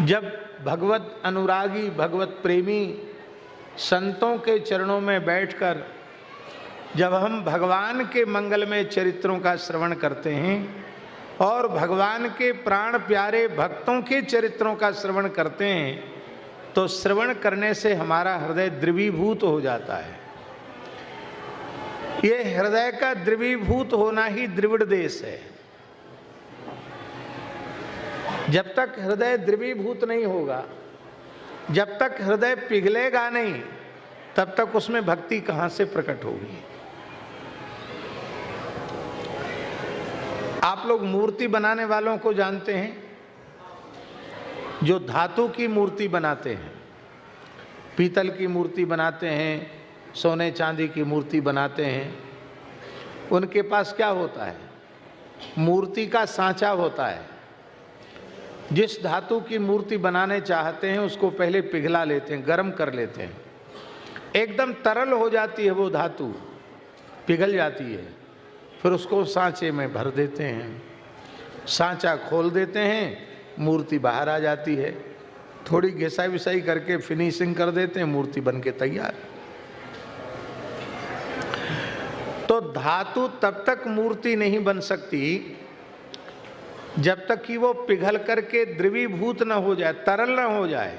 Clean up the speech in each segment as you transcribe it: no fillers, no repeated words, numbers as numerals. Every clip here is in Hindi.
जब भगवत अनुरागी, भगवत प्रेमी संतों के चरणों में बैठकर जब हम भगवान के मंगलमय चरित्रों का श्रवण करते हैं और भगवान के प्राण प्यारे भक्तों के चरित्रों का श्रवण करते हैं, तो श्रवण करने से हमारा हृदय द्रवीभूत हो जाता है। ये हृदय का द्रवीभूत होना ही द्रविड़ देश है। जब तक हृदय द्रवीभूत नहीं होगा, जब तक हृदय पिघलेगा नहीं, तब तक उसमें भक्ति कहां से प्रकट होगी। आप लोग मूर्ति बनाने वालों को जानते हैं, जो धातु की मूर्ति बनाते हैं, पीतल की मूर्ति बनाते हैं, सोने चांदी की मूर्ति बनाते हैं, उनके पास क्या होता है? मूर्ति का सांचा होता है। जिस धातु की मूर्ति बनाने चाहते हैं उसको पहले पिघला लेते हैं, गर्म कर लेते हैं, एकदम तरल हो जाती है वो धातु, पिघल जाती है, फिर उसको सांचे में भर देते हैं, सांचा खोल देते हैं, मूर्ति बाहर आ जाती है, थोड़ी घिसाई विसाई करके फिनिशिंग कर देते हैं, मूर्ति बन के तैयार। तो धातु तब तक मूर्ति नहीं बन सकती जब तक कि वो पिघल करके द्रवीभूत न हो जाए, तरल न हो जाए।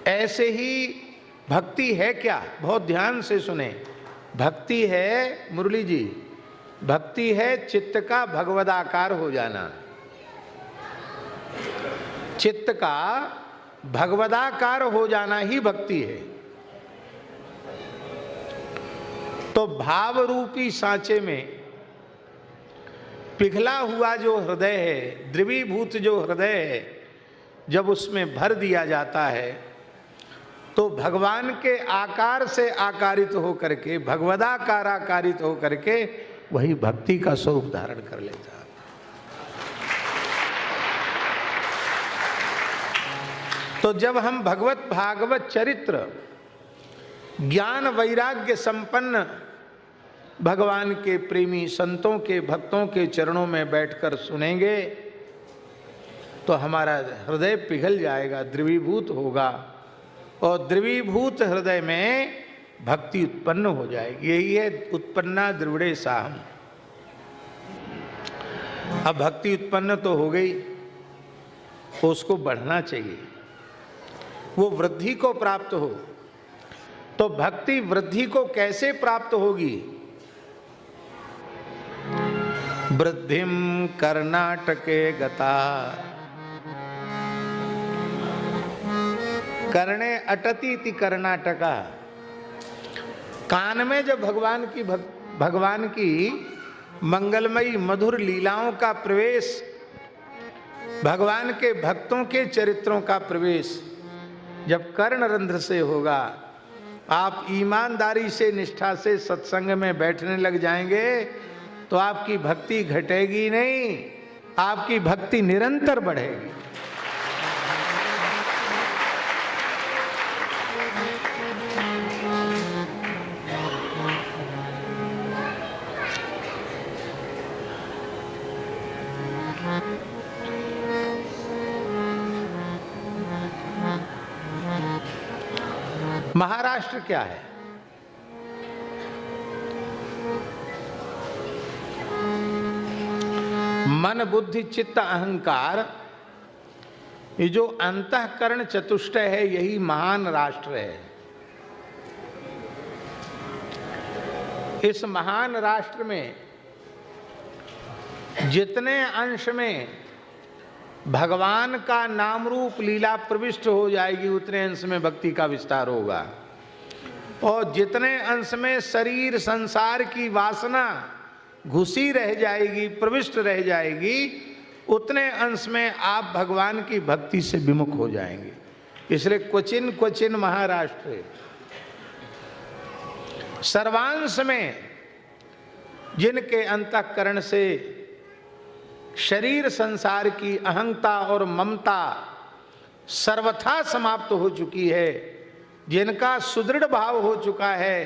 ऐसे ही भक्ति है क्या? बहुत ध्यान से सुने। भक्ति है, मुरली जी, भक्ति है चित्त का भगवदाकार हो जाना। चित्त का भगवदाकार हो जाना ही भक्ति है। तो भाव रूपी सांचे में पिघला हुआ जो हृदय है, द्रवीभूत जो हृदय है, जब उसमें भर दिया जाता है तो भगवान के आकार से आकारित होकर के, भगवदाकार आकारित होकर के वही भक्ति का स्वरूप धारण कर लेता है। तो जब हम भगवत भागवत चरित्र ज्ञान वैराग्य संपन्न भगवान के प्रेमी संतों के भक्तों के चरणों में बैठकर सुनेंगे तो हमारा हृदय पिघल जाएगा, द्रवीभूत होगा, और द्रवीभूत हृदय में भक्ति उत्पन्न हो जाएगी। यही है उत्पन्ना द्रविड़े साहम। अब भक्ति उत्पन्न तो हो गई, उसको बढ़ना चाहिए, वो वृद्धि को प्राप्त हो। तो भक्ति वृद्धि को कैसे प्राप्त होगी? वृद्धिम कर्नाटके गता कर्णे अटती कर्नाटका। कान में जब भगवान की मंगलमयी मधुर लीलाओं का प्रवेश, भगवान के भक्तों के चरित्रों का प्रवेश जब कर्णरंध्र से होगा, आप ईमानदारी से, निष्ठा से सत्संग में बैठने लग जाएंगे तो आपकी भक्ति घटेगी नहीं, आपकी भक्ति निरंतर बढ़ेगी। महाराष्ट्र क्या है? मन बुद्धि चित्त अहंकार, ये जो अंतःकरण चतुष्टय है, यही महान राष्ट्र है। इस महान राष्ट्र में जितने अंश में भगवान का नाम रूप लीला प्रविष्ट हो जाएगी, उतने अंश में भक्ति का विस्तार होगा, और जितने अंश में शरीर संसार की वासना घुसी रह जाएगी, प्रविष्ट रह जाएगी, उतने अंश में आप भगवान की भक्ति से विमुख हो जाएंगे। इसलिए क्वचिन क्वचिन महाराष्ट्र, सर्वांश में जिनके अंतःकरण से शरीर संसार की अहंता और ममता सर्वथा समाप्त हो चुकी है, जिनका सुदृढ़ भाव हो चुका है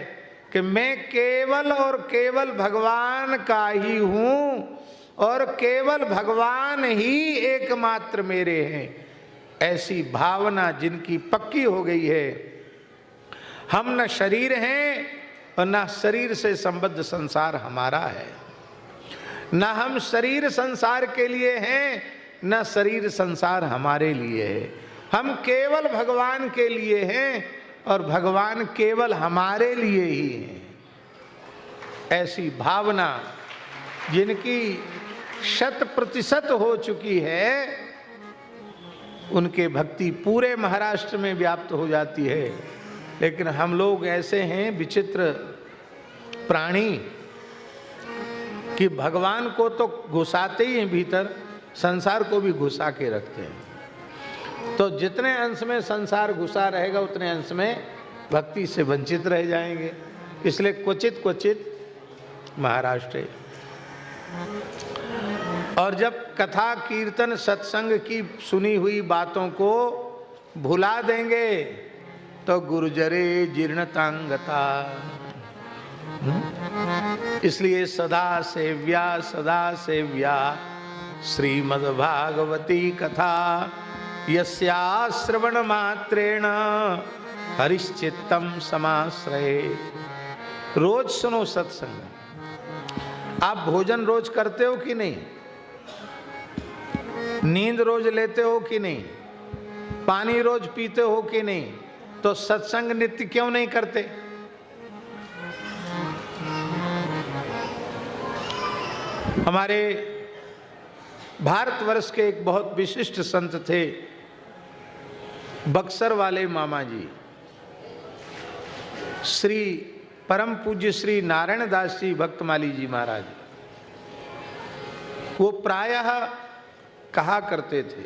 कि मैं केवल और केवल भगवान का ही हूँ और केवल भगवान ही एकमात्र मेरे हैं, ऐसी भावना जिनकी पक्की हो गई है, हम न शरीर हैं और न शरीर से संबद्ध संसार हमारा है, न हम शरीर संसार के लिए हैं न शरीर संसार हमारे लिए है, हम केवल भगवान के लिए हैं और भगवान केवल हमारे लिए ही हैं। ऐसी भावना जिनकी 100% हो चुकी है, उनके भक्ति पूरे महाराष्ट्र में व्याप्त हो जाती है। लेकिन हम लोग ऐसे हैं विचित्र प्राणी कि भगवान को तो घुसाते ही हैं भीतर, संसार को भी घुसा के रखते हैं। तो जितने अंश में संसार घुसा रहेगा उतने अंश में भक्ति से वंचित रह जाएंगे। इसलिए क्वचित क्वचित महाराष्ट्र। और जब कथा कीर्तन सत्संग की सुनी हुई बातों को भुला देंगे तो गुर्जरे जीर्णतांगता। इसलिए सदा सेव्या श्रीमद्भागवती कथा यस्या श्रवण मात्रेण हरिश्चित्तम समाश्रये। रोज सुनो सत्संग। आप भोजन रोज करते हो कि नहीं? नींद रोज लेते हो कि नहीं? पानी रोज पीते हो कि नहीं? तो सत्संग नित्य क्यों नहीं करते? हमारे भारतवर्ष के एक बहुत विशिष्ट संत थे, बक्सर वाले मामा जी, श्री परम पूज्य श्री नारायण दास जी भक्तमाली जी महाराज। वो प्रायः कहा करते थे,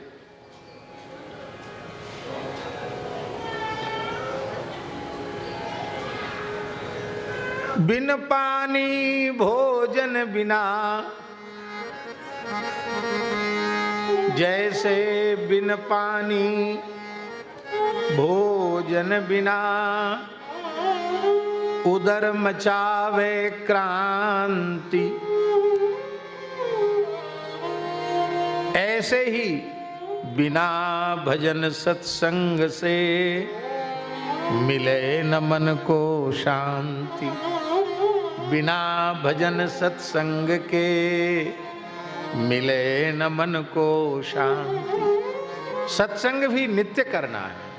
बिन पानी भोजन बिना जैसे बिन पानी भोजन बिना उदर मचावे क्रांति, ऐसे ही बिना भजन सत्संग से मिले न मन को शांति। बिना भजन सत्संग के मिले न मन को शांति। सत्संग भी नित्य करना है।